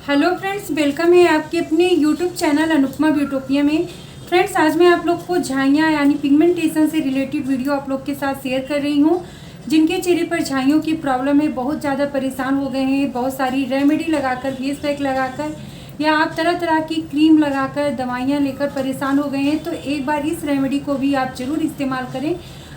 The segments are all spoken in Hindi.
हेलो फ्रेंड्स, वेलकम है आपके अपने यूट्यूब चैनल अनुपमा ब्यूटोपिया में। फ्रेंड्स, आज मैं आप लोग को झाइयाँ यानी पिगमेंटेशन से रिलेटेड वीडियो आप लोग के साथ शेयर कर रही हूँ। जिनके चेहरे पर झाइयों की प्रॉब्लम है, बहुत ज़्यादा परेशान हो गए हैं, बहुत सारी रेमेडी लगाकर, फेस पैक लगाकर या आप तरह तरह की क्रीम लगाकर, दवाइयाँ लेकर परेशान हो गए हैं, तो एक बार इस रेमेडी को भी आप ज़रूर इस्तेमाल करें।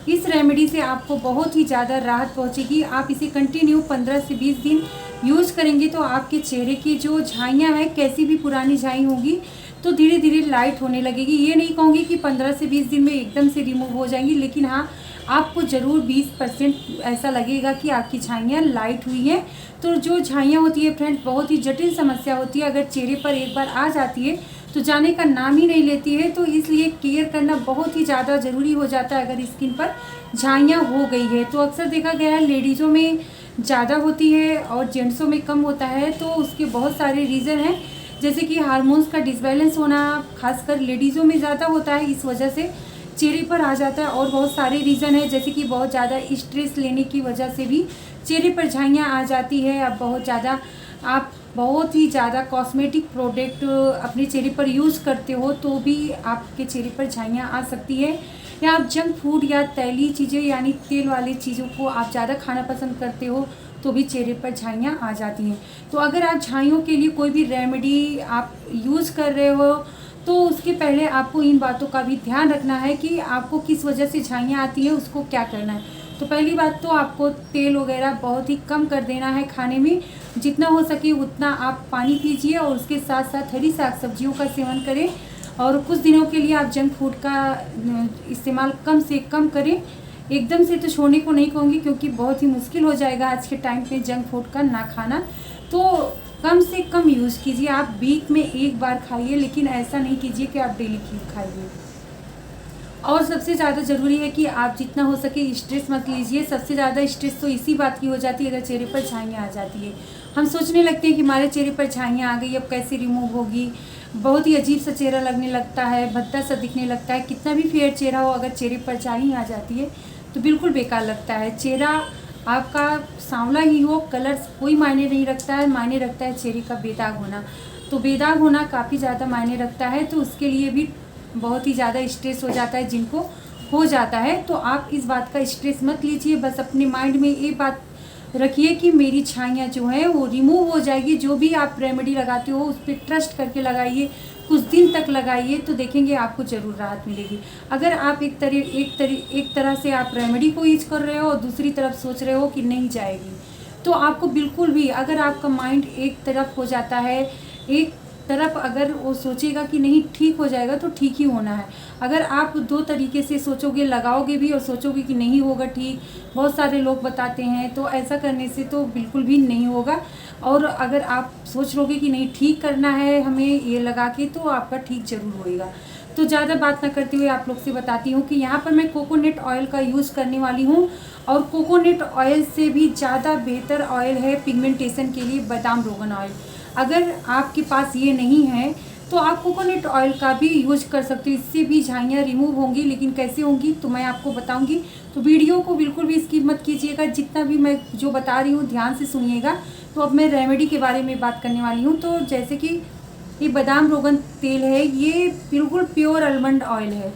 इस रेमेडी से आपको बहुत ही ज़्यादा राहत पहुंचेगी। आप इसे कंटिन्यू 15 से 20 दिन यूज़ करेंगे तो आपके चेहरे की जो झाइयाँ हैं, कैसी भी पुरानी झाई होंगी तो धीरे धीरे लाइट होने लगेगी। ये नहीं कहूँगी कि 15 से 20 दिन में एकदम से रिमूव हो जाएंगी, लेकिन हाँ, आपको ज़रूर 20% ऐसा लगेगा कि आपकी झाइयाँ लाइट हुई हैं। तो जो झाइयाँ होती है फ्रेंड्स, बहुत ही जटिल समस्या होती है। अगर चेहरे पर एक बार आ जाती है तो जाने का नाम ही नहीं लेती है, तो इसलिए केयर करना बहुत ही ज़्यादा ज़रूरी हो जाता है। अगर स्किन पर झाइयाँ हो गई है तो अक्सर देखा गया है लेडीज़ों में ज़्यादा होती है और जेंट्सों में कम होता है। तो उसके बहुत सारे रीज़न हैं, जैसे कि हार्मोन्स का डिसबैलेंस होना खासकर लेडीज़ों में ज़्यादा होता है, इस वजह से चेहरे पर आ जाता है। और बहुत सारे रीज़न है, जैसे कि बहुत ज़्यादा स्ट्रेस लेने की वजह से भी चेहरे पर झाइयाँ आ जाती है। अब बहुत ही ज़्यादा कॉस्मेटिक प्रोडक्ट अपने चेहरे पर यूज़ करते हो तो भी आपके चेहरे पर झाइयाँ आ सकती है। या आप जंक फूड या तैली चीज़ें यानी तेल वाली चीज़ों को आप ज़्यादा खाना पसंद करते हो तो भी चेहरे पर झाइयाँ आ जाती हैं। तो अगर आप झाइयों के लिए कोई भी रेमेडी आप यूज़ कर रहे हो तो उसके पहले आपको इन बातों का भी ध्यान रखना है कि आपको किस वजह से झाइयाँ आती हैं, उसको क्या करना है। तो पहली बात तो आपको तेल वगैरह बहुत ही कम कर देना है खाने में। जितना हो सके उतना आप पानी पीजिए और उसके साथ साथ हरी साग सब्जियों का सेवन करें। और कुछ दिनों के लिए आप जंक फूड का इस्तेमाल कम से कम करें। एकदम से तो छोड़ने को नहीं कहूँगी, क्योंकि बहुत ही मुश्किल हो जाएगा आज के टाइम पे जंक फूड का ना खाना। तो कम से कम यूज़ कीजिए। आप वीक में एक बार खाइए, लेकिन ऐसा नहीं कीजिए कि आप डेली खाइए। और सबसे ज़्यादा ज़रूरी है कि आप जितना हो सके स्ट्रेस मत लीजिए। सबसे ज़्यादा स्ट्रेस तो इसी बात की हो जाती है, अगर चेहरे पर झाइयाँ आ जाती है। हम सोचने लगते हैं कि हमारे चेहरे पर झाइयाँ आ गई, अब कैसे रिमूव होगी। बहुत ही अजीब सा चेहरा लगने लगता है, भद्दा सा दिखने लगता है। कितना भी फेयर चेहरा हो, अगर चेहरे पर झाइयाँ आ जाती है तो बिल्कुल बेकार लगता है। चेहरा आपका सांवला ही हो, कलर कोई मायने नहीं रखता है, मायने रखता है चेहरे का बेदाग होना। तो बेदाग होना काफ़ी ज़्यादा मायने रखता है, तो उसके लिए भी बहुत ही ज़्यादा स्ट्रेस हो जाता है जिनको हो जाता है। तो आप इस बात का स्ट्रेस मत लीजिए, बस अपने माइंड में ये बात रखिए कि मेरी छाइयाँ जो है वो रिमूव हो जाएगी। जो भी आप रेमेडी लगाते हो उस पर ट्रस्ट करके लगाइए, कुछ दिन तक लगाइए तो देखेंगे आपको ज़रूर राहत मिलेगी। अगर आप एक तरह से आप रेमेडी को यूज कर रहे हो और दूसरी तरफ सोच रहे हो कि नहीं जाएगी, तो आपको बिल्कुल भी, अगर आपका माइंड एक तरफ हो जाता है, एक तरफ अगर वो सोचेगा कि नहीं ठीक हो जाएगा तो ठीक ही होना है। अगर आप दो तरीके से सोचोगे, लगाओगे भी और सोचोगे कि नहीं होगा ठीक, बहुत सारे लोग बताते हैं, तो ऐसा करने से तो बिल्कुल भी नहीं होगा। और अगर आप सोच लोगे कि नहीं ठीक करना है हमें ये लगा के, तो आपका ठीक ज़रूर होएगा। तो ज़्यादा बात ना करते हुए आप लोग से बताती हूँ कि यहाँ पर मैं कोकोनट ऑयल का यूज़ करने वाली हूँ। और कोकोनट ऑयल से भी ज़्यादा बेहतर ऑयल है पिगमेंटेशन के लिए बादाम रोगन ऑयल। अगर आपके पास ये नहीं है तो आप कोकोनट ऑयल का भी यूज कर सकते हो, इससे भी झाइयाँ रिमूव होंगी। लेकिन कैसे होंगी तो मैं आपको बताऊंगी, तो वीडियो को बिल्कुल भी स्किप मत कीजिएगा। जितना भी मैं जो बता रही हूँ ध्यान से सुनिएगा। तो अब मैं रेमेडी के बारे में बात करने वाली हूँ। तो जैसे कि ये बादाम रोगन तेल है, ये बिल्कुल प्योर आलमंड ऑयल है,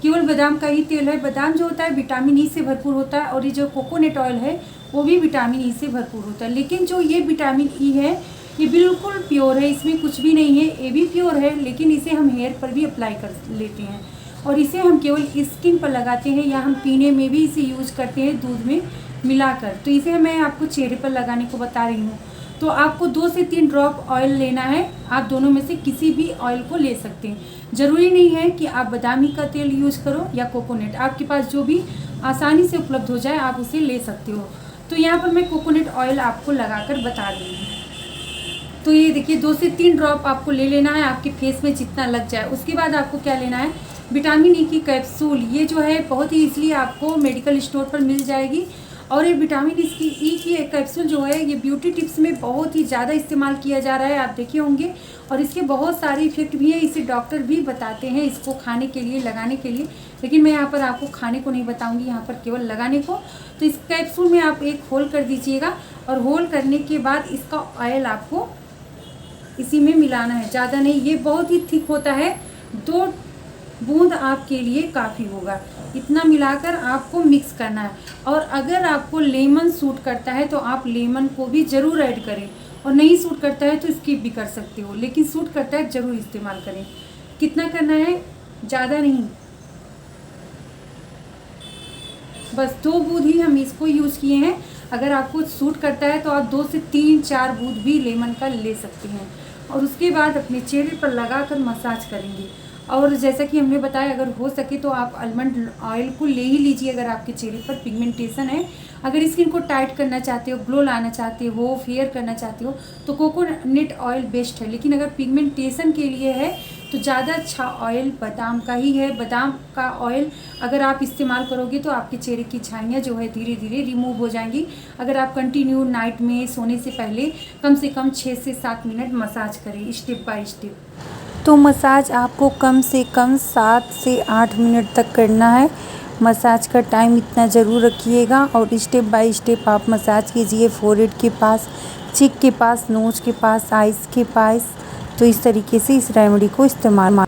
केवल बादाम का ही तेल है। बादाम जो होता है विटामिन ई से भरपूर होता है, और ये जो कोकोनट ऑयल है वो भी विटामिन ई से भरपूर होता है। लेकिन जो ये विटामिन ई है ये बिल्कुल प्योर है, इसमें कुछ भी नहीं है। ये भी प्योर है, लेकिन इसे हम हेयर पर भी अप्लाई कर लेते हैं और इसे हम केवल स्किन पर लगाते हैं, या हम पीने में भी इसे यूज़ करते हैं दूध में मिलाकर। तो इसे मैं आपको चेहरे पर लगाने को बता रही हूँ। तो आपको 2 से 3 ड्रॉप ऑयल लेना है। आप दोनों में से किसी भी ऑयल को ले सकते हैं। ज़रूरी नहीं है कि आप बादामी का तेल यूज़ करो या कोकोनट, आपके पास जो भी आसानी से उपलब्ध हो जाए आप उसे ले सकते हो। तो यहाँ पर मैं कोकोनट ऑयल आपको लगाकर बता रही हूँ। तो ये देखिए 2 से 3 ड्रॉप आपको ले लेना है, आपके फेस में जितना लग जाए। उसके बाद आपको क्या लेना है, विटामिन ई की कैप्सूल। ये जो है बहुत ही ईजिली आपको मेडिकल स्टोर पर मिल जाएगी। और ये विटामिन ई की कैप्सूल जो है ये ब्यूटी टिप्स में बहुत ही ज़्यादा इस्तेमाल किया जा रहा है, आप देखे होंगे। और इसके बहुत सारे इफेक्ट भी हैं, इसे डॉक्टर भी बताते हैं इसको खाने के लिए, लगाने के लिए। लेकिन मैं यहाँ पर आपको खाने को नहीं बताऊँगी, यहाँ पर केवल लगाने को। तो इस कैप्सूल में आप एक होल कर दीजिएगा, और होल करने के बाद इसका ऑयल आपको इसी में मिलाना है, ज़्यादा नहीं। ये बहुत ही थिक होता है, 2 बूंद आपके लिए काफ़ी होगा। इतना मिलाकर आपको मिक्स करना है। और अगर आपको लेमन सूट करता है तो आप लेमन को भी ज़रूर ऐड करें, और नहीं सूट करता है तो स्किप भी कर सकते हो, लेकिन सूट करता है ज़रूर इस्तेमाल करें। कितना करना है, ज़्यादा नहीं, बस 2 बूंद ही हम इसको यूज़ किए हैं। अगर आपको सूट करता है तो आप 2 से 3-4 बूंद भी लेमन का ले सकते हैं। और उसके बाद अपने चेहरे पर लगाकर मसाज करेंगे। और जैसा कि हमने बताया, अगर हो सके तो आप आलमंड ऑयल को ले ही लीजिए अगर आपके चेहरे पर पिगमेंटेशन है। अगर स्किन को टाइट करना चाहते हो, ग्लो लाना चाहते हो, फेयर करना चाहते हो तो कोकोनट ऑयल बेस्ट है। लेकिन अगर पिगमेंटेशन के लिए है तो ज़्यादा अच्छा ऑयल बादाम का ही है। बादाम का ऑयल अगर आप इस्तेमाल करोगे तो आपके चेहरे की छाइयाँ जो है धीरे धीरे रिमूव हो जाएंगी। अगर आप कंटिन्यू नाइट में सोने से पहले कम से कम 6 से 7 मिनट मसाज करें स्टेप बाय स्टेप। तो मसाज आपको कम से कम 7 से 8 मिनट तक करना है। मसाज का टाइम इतना ज़रूर रखिएगा और स्टेप बाय स्टेप आप मसाज कीजिए फोरहेड के पास, चिक के पास, नोज के पास, आइज़ के पास। तो इस तरीके से इस रेमेडी को इस्तेमाल